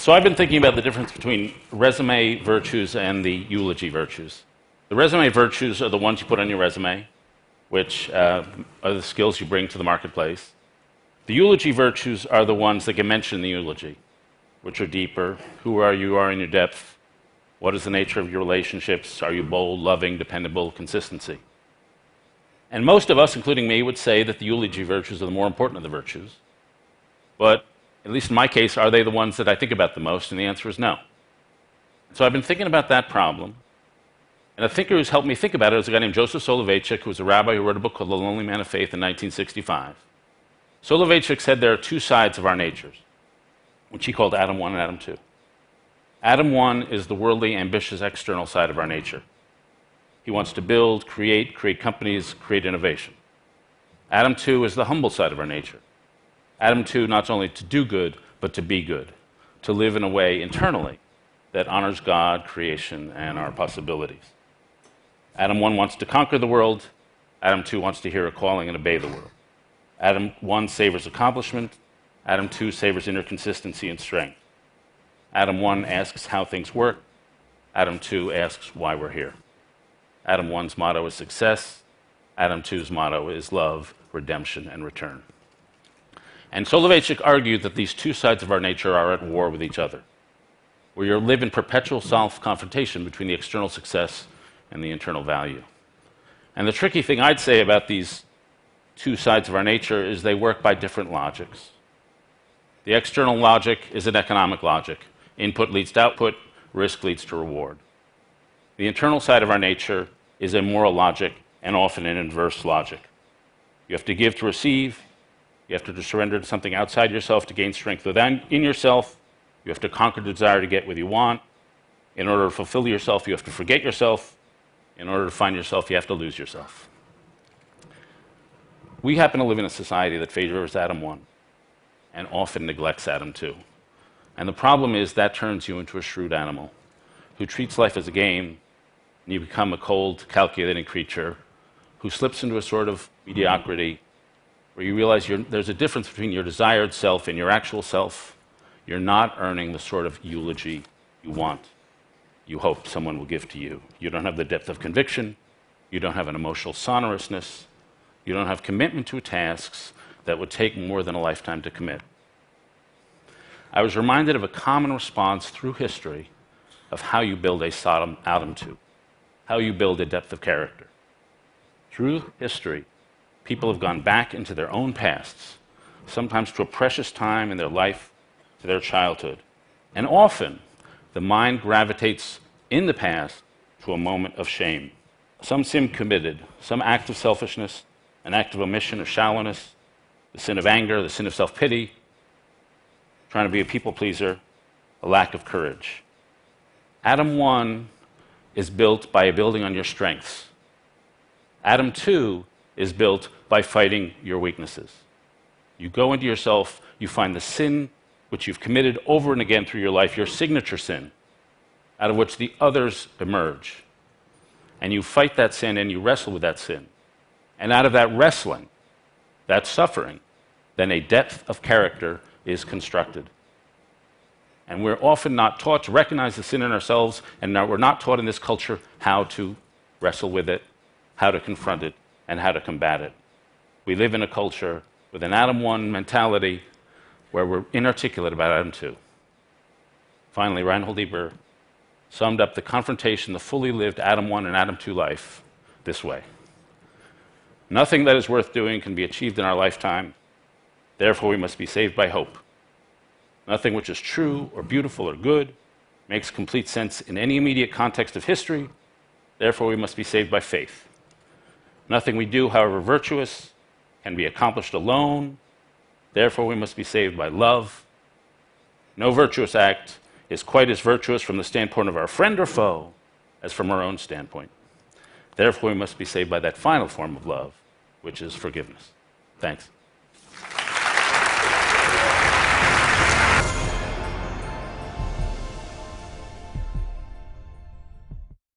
So I've been thinking about the difference between resume virtues and the eulogy virtues. The resume virtues are the ones you put on your resume, which are the skills you bring to the marketplace. The eulogy virtues are the ones that get mentioned in the eulogy, which are deeper. Who are you are in your depth? What is the nature of your relationships? Are you bold, loving, dependable, consistency? And most of us, including me, would say that the eulogy virtues are the more important of the virtues. But at least in my case, are they the ones that I think about the most? And the answer is no. So I've been thinking about that problem. And a thinker who's helped me think about it is a guy named Joseph Soloveitchik, who was a rabbi who wrote a book called The Lonely Man of Faith in 1965. Soloveitchik said there are two sides of our natures, which he called Adam 1 and Adam 2. Adam 1 is the worldly, ambitious, external side of our nature. He wants to build, create companies, create innovation. Adam 2 is the humble side of our nature. Adam 2, not only to do good, but to be good, to live in a way internally that honors God, creation, and our possibilities. Adam 1 wants to conquer the world. Adam 2 wants to hear a calling and obey the world. Adam 1 savors accomplishment. Adam 2 savors inner consistency and strength. Adam 1 asks how things work. Adam 2 asks why we're here. Adam 1's motto is success. Adam 2's motto is love, redemption, and return. And Soloveitchik argued that these two sides of our nature are at war with each other, where you live in perpetual self-confrontation between the external success and the internal value. And the tricky thing I'd say about these two sides of our nature is they work by different logics. The external logic is an economic logic. Input leads to output, risk leads to reward. The internal side of our nature is a moral logic and often an inverse logic. You have to give to receive. You have to surrender to something outside yourself to gain strength within yourself. You have to conquer the desire to get what you want. In order to fulfill yourself, you have to forget yourself. In order to find yourself, you have to lose yourself. We happen to live in a society that favors Adam 1 and often neglects Adam 2. And the problem is that turns you into a shrewd animal who treats life as a game, and you become a cold, calculating creature who slips into a sort of mediocrity where you realize there's a difference between your desired self and your actual self. You're not earning the sort of eulogy you want, you hope someone will give to you. You don't have the depth of conviction. You don't have an emotional sonorousness. You don't have commitment to tasks that would take more than a lifetime to commit. I was reminded of a common response through history of how you build a Sodom Adam 2, how you build a depth of character. Through history, people have gone back into their own pasts, sometimes to a precious time in their life, to their childhood. And often, the mind gravitates in the past to a moment of shame. Some sin committed, some act of selfishness, an act of omission or shallowness, the sin of anger, the sin of self-pity, trying to be a people pleaser, a lack of courage. Adam 1 is built by building on your strengths. Adam 2 is built by fighting your weaknesses. You go into yourself, you find the sin which you've committed over and again through your life, your signature sin, out of which the others emerge. And you fight that sin and you wrestle with that sin. And out of that wrestling, that suffering, then a depth of character is constructed. And we're often not taught to recognize the sin in ourselves, and we're not taught in this culture how to wrestle with it, how to confront it, and how to combat it. We live in a culture with an Adam 1 mentality where we're inarticulate about Adam 2. Finally, Reinhold Niebuhr summed up the confrontation, the fully lived Adam 1 and Adam 2 life this way. Nothing that is worth doing can be achieved in our lifetime. Therefore, we must be saved by hope. Nothing which is true or beautiful or good makes complete sense in any immediate context of history. Therefore, we must be saved by faith. Nothing we do, however virtuous, can be accomplished alone. Therefore, we must be saved by love. No virtuous act is quite as virtuous from the standpoint of our friend or foe as from our own standpoint. Therefore, we must be saved by that final form of love, which is forgiveness. Thanks.